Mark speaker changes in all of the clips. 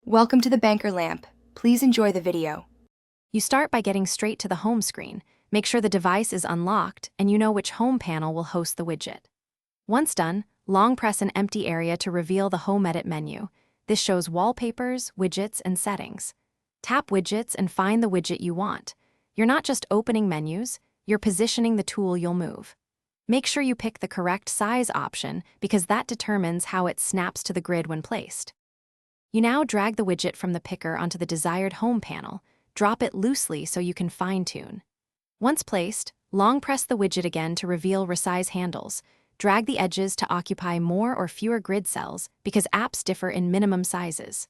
Speaker 1: Welcome to the Banker Lamp. Please enjoy the video.
Speaker 2: You start by getting straight to the home screen. Make sure the device is unlocked and you know which home panel will host the widget. Once done, long press an empty area to reveal the Home Edit menu. This shows wallpapers, widgets, and settings. Tap Widgets and find the widget you want. You're not just opening menus, you're positioning the tool you'll move. Make sure you pick the correct size option because that determines how it snaps to the grid when placed. You now drag the widget from the picker onto the desired home panel. Drop it loosely so you can fine-tune. Once placed, long press the widget again to reveal resize handles. Drag the edges to occupy more or fewer grid cells because apps differ in minimum sizes.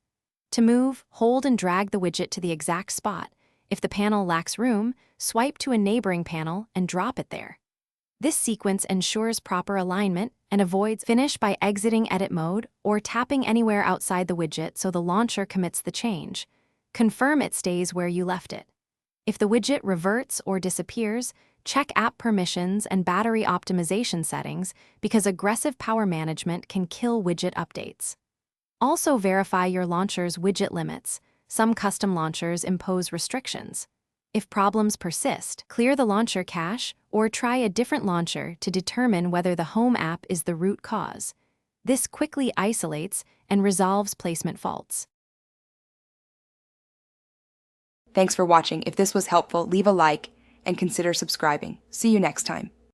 Speaker 2: To move, hold and drag the widget to the exact spot. If the panel lacks room, swipe to a neighboring panel and drop it there. This sequence ensures proper alignment and avoids finish by exiting edit mode or tapping anywhere outside the widget so the launcher commits the change. Confirm it stays where you left it. If the widget reverts or disappears, check app permissions and battery optimization settings because aggressive power management can kill widget updates. Also verify your launcher's widget limits. Some custom launchers impose restrictions. If problems persist, clear the launcher cache or try a different launcher to determine whether the home app is the root cause. This quickly isolates and resolves placement faults.
Speaker 1: Thanks for watching. If this was helpful, leave a like and consider subscribing. See you next time.